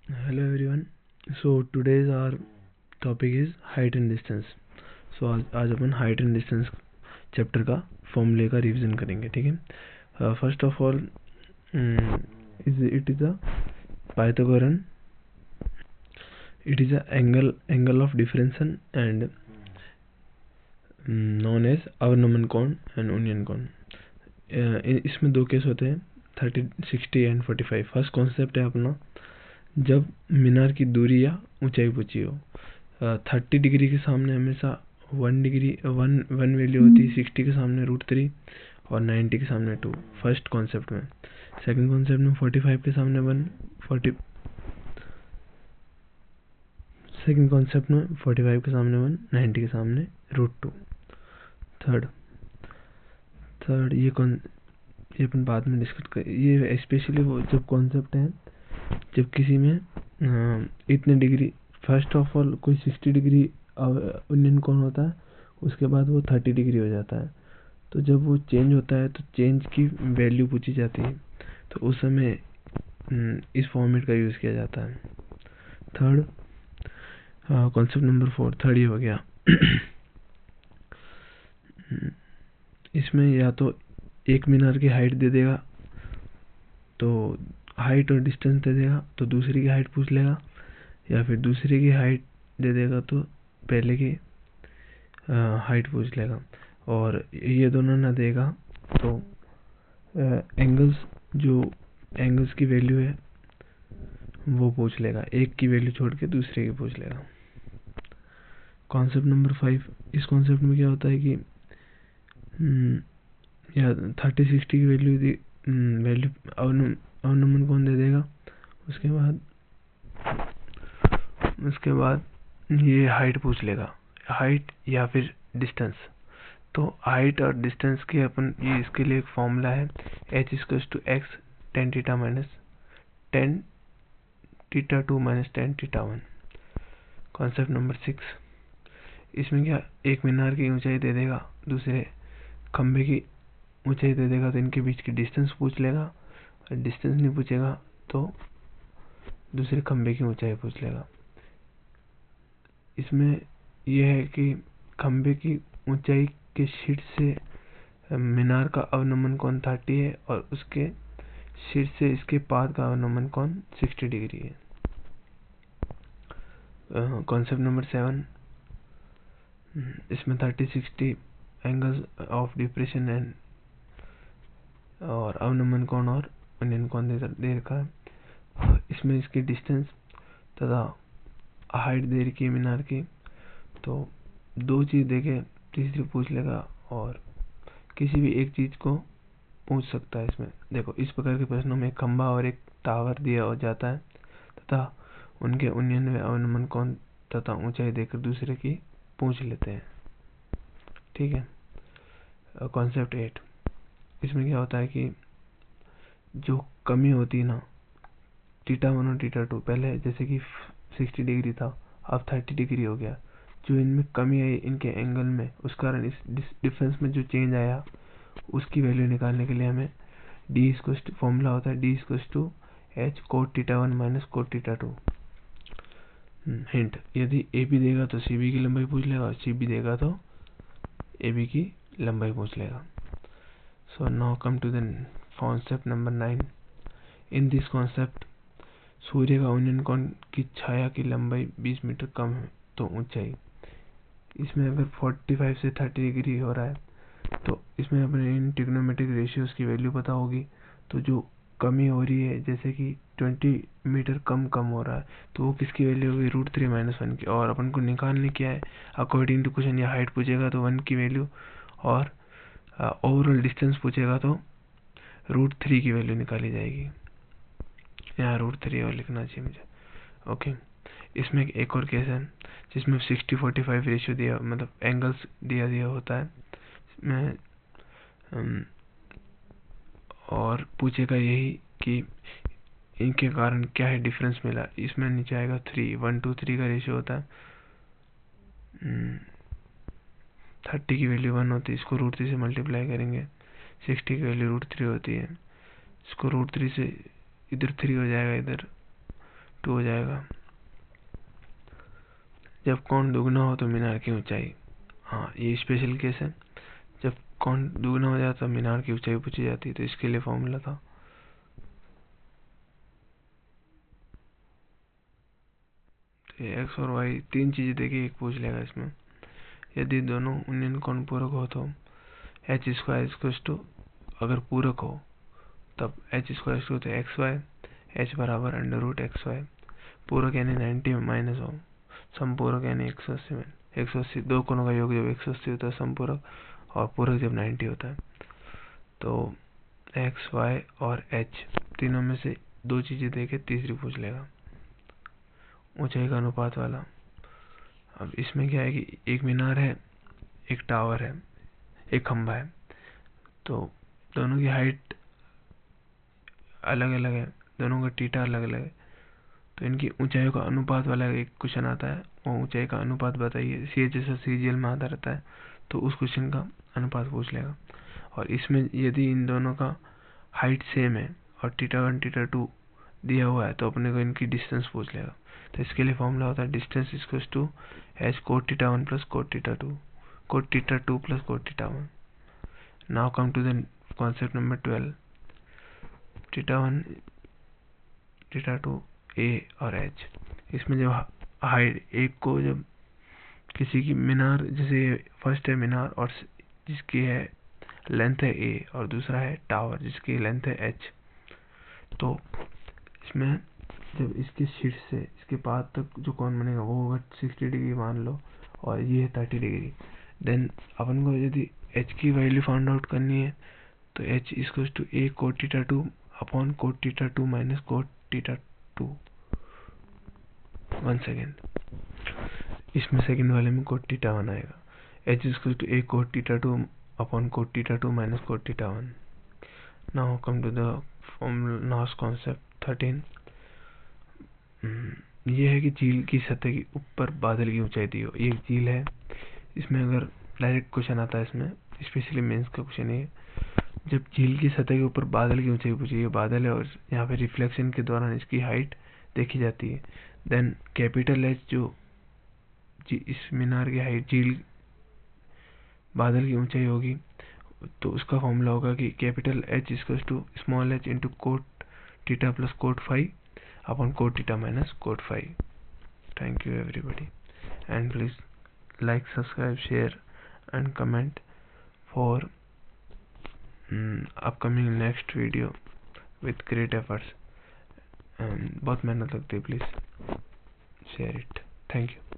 Hello everyone. So today's our topic is height and distance. So आज अपन height and distance chapter का फॉर्मूले का revision करेंगे. ठीक है. First of all it is a Pythagorean. It is a angle of differentiation and known as Avernomen cone and Union cone. इसमें दो case होते हैं 30, 60 एंड 45. फर्स्ट कॉन्सेप्ट है अपना जब मीनार की दूरी या ऊंचाई पूछी हो. 30 डिग्री के सामने हमेशा 1 वैल्यू होती है, 60 के सामने √3 और 90 के सामने 2. फर्स्ट कॉन्सेप्ट में. सेकंड कॉन्सेप्ट में 45 के सामने 1, सेकंड कॉन्सेप्ट में 45 के सामने 1, 90 के सामने √2. थर्ड ये अपन बाद में डिस्कस कर. ये स्पेशली वो जब कॉन्सेप्ट है जब किसी में इतने डिग्री, फर्स्ट ऑफ ऑल कोई 60 डिग्री यूनियन कौन होता है, उसके बाद वो 30 डिग्री हो जाता है. तो जब वो चेंज होता है तो चेंज की वैल्यू पूछी जाती है, तो उस समय इस फॉर्मेट का यूज़ किया जाता है. थर्ड कॉन्सेप्ट नंबर 4, थर्ड ये हो गया. इसमें या तो एक मीनार की हाइट दे देगा तो हाइट और डिस्टेंस दे देगा तो दूसरी की हाइट पूछ लेगा, या फिर दूसरे की हाइट दे देगा तो पहले की हाइट पूछ लेगा. और ये दोनों ना देगा तो एंगल्स की वैल्यू है वो पूछ लेगा, एक की वैल्यू छोड़ के दूसरे की पूछ लेगा. Concept number 5. इस कॉन्सेप्ट में क्या होता है कि या 30, 60 की वैल्यू अवनमन कौन दे देगा, उसके बाद ये हाइट पूछ लेगा, हाइट या फिर डिस्टेंस. तो हाइट और डिस्टेंस के अपन ये इसके लिए एक फॉर्मूला है h = x tan theta minus tan theta 2 minus tan theta 1. Concept number 6. इसमें क्या एक मीनार की ऊंचाई दे देगा, दूसरे खंबे की ऊंचाई दे देगा तो इनके बीच की डिस्टेंस पूछ लेगा, और डिस्टेंस नहीं पूछेगा तो दूसरे खंबे की ऊंचाई पूछ लेगा. इसमें यह है कि खंबे की ऊंचाई के शीर्ष से मीनार का अवनमन कोण 30 है और उसके शीर्ष से इसके पाद का अवनमन कोण 60 डिग्री है. Concept number 7. इसमें 30, 60 एंगल्स ऑफ डिप्रेशन एंड और अवनमन कोण और यूनियन कोण दे रखा है. इसमें इसकी डिस्टेंस तथा हाइट दे रखी है मीनार की, तो दो चीज देके तीसरी पूछ लेगा और किसी भी एक चीज को पूछ सकता है. इसमें देखो इस प्रकार के प्रश्नों में खंबा और एक टावर दिया हो जाता है तथा उनके यूनियन व अवनमन कोण तथा ऊंचाई देकर दूसरे की पूछ लेते हैं. ठीक है. कॉन्सेप्ट 8. इसमें क्या होता है कि जो कमी होती है ना थीटा 1 और थीटा 2, पहले जैसे कि 60 डिग्री था अब 30 डिग्री हो गया, जो इनमें कमी आई इनके एंगल में, उस कारण इस डिफरेंस में जो चेंज आया उसकी वैल्यू निकालने के लिए हमें फॉर्मूला होता है d=h cot theta 1 minus cot theta 2. Hint, यदि ए बी देगा तो सी बी की लंबाई पूछ लेगा और सी बी देगा तो ए बी की लंबाई पूछ लेगा. So now come to the concept number 9. In this concept सूर्य का यूनियन कोण की छाया की लंबाई 20 मीटर कम है तो ऊंचाई. इसमें अगर 45 से 30 डिग्री हो रहा है तो इसमें अपने इन ट्रिग्नोमेट्रिक रेशियोज की वैल्यू पता होगी. तो जो कमी हो रही है जैसे कि 20 मीटर कम हो रहा है तो वो किसकी वैल्यू होगी √3 - 1 की. और अपन को निकालने क्या है अकॉर्डिंग टू क्वेश्चन, या हाइट पूछेगा तो 1 की वैल्यू और ओवरऑल डिस्टेंस पूछेगा तो √3 की वैल्यू निकाली जाएगी. यहाँ √3 और लिखना चाहिए मुझे. ओके. इसमें एक और केस है जिसमें 60-45 रेशियो दिया, मतलब एंगल्स दिया होता है इसमें, और पूछेगा यही कि इनके कारण क्या है डिफरेंस मिला. इसमें नीचे आएगा 3, 1 to 3 का रेशियो होता है. 30 की वैल्यू 1 होती है, इसको √3 से मल्टीप्लाई करेंगे. 60 की वैल्यू √3 होती है, इसको √3 से इधर 3 हो जाएगा, इधर 2 हो जाएगा। जब कोण दुगना हो तो मीनार की ऊंचाई, हाँ ये स्पेशल केस है, जब कोण दुगना हो जाता तो मीनार की ऊंचाई पूछी जाती, तो इसके लिए फॉर्मूला था एक्स और वाई, 3 चीजें देखिए, एक पूछ लेगा इसमें। यदि दोनों उन्नयन कोण पूरक हो तो एच स्क्वायर इक्वल्स टू, अगर पूरक हो तब एच स्क्वायर टू तो एक्स वाई, एच बराबर अंडर रूट एक्स वाई, पूरक यानी 90 माइनस हो, समपूरक यानी 180 में 180, दो कोणों का योग जब 180 होता है समपूरक, और पूरक जब 90 होता है, तो एक्स वाई और एच तीनों में से 2 चीजें देके तीसरी पूछ लेगा, ऊंचाई का अनुपात वाला। अब इसमें क्या है कि एक मीनार है, एक टावर है, एक खंभा है, तो दोनों की हाइट अलग अलग है, दोनों का थीटा अलग अलग है, तो इनकी ऊंचाइयों का अनुपात वाला एक क्वेश्चन आता है, वो ऊंचाई का अनुपात बताइए, CHS और CGL में आता रहता है, तो उस क्वेश्चन का अनुपात पूछ लेगा। और इसमें यदि इन दोनों का हाइट सेम है और θ1 θ2 दिया हुआ है, तो अपने को इनकी डिस्टेंस पूछ लेगा। तो इसके लिए फॉर्मूला होता है distance equals to H cot θ1 plus cot θ2, cot θ2 plus cot θ1। Now come to the concept number 12, θ1 θ2 A और एच। इसमें जब हाइट एक को, जब किसी की मीनार, जैसे फर्स्ट है मीनार और जिसकी है लेंथ है ए, और दूसरा है टावर जिसकी लेंथ है एच, तो इसमें जब इसके शीर्ष से इसके पाद तक जो कोण बनेगा वो होगा 60 डिग्री मान लो, और ये है 30 डिग्री, देन अपन को यदि एच की वैल्यू फाइंड आउट करनी है, तो H equals to A cot θ2 upon cot θ2 minus cot θ2। 1 second, इसमें सेकेंड वाले में कोट θ1 आएगा, H equals to A cot θ2 upon cot θ2 minus cot θ1। Now come to the last concept 13। ये है कि झील की सतह के ऊपर बादल की ऊंचाई दी हो, ये झील है, इसमें अगर डायरेक्ट क्वेश्चन आता है, इसमें स्पेशली मेंस का क्वेश्चन है, जब झील की सतह के ऊपर बादल की ऊंचाई पूछी, ये बादल है और यहाँ पे रिफ्लेक्शन के दौरान इसकी हाइट देखी जाती है, देन कैपिटल एच जो इस मीनार की हाइट झील बादल की ऊंचाई होगी, तो उसका फॉर्मूला होगा कि capital H equals to small h into cot theta plus cot phi upon cot theta minus cot phi. Thank you everybody, and please like, subscribe, share and comment for upcoming next video with great efforts, and बहुत मेहनत लगती है, please share it. Thank you.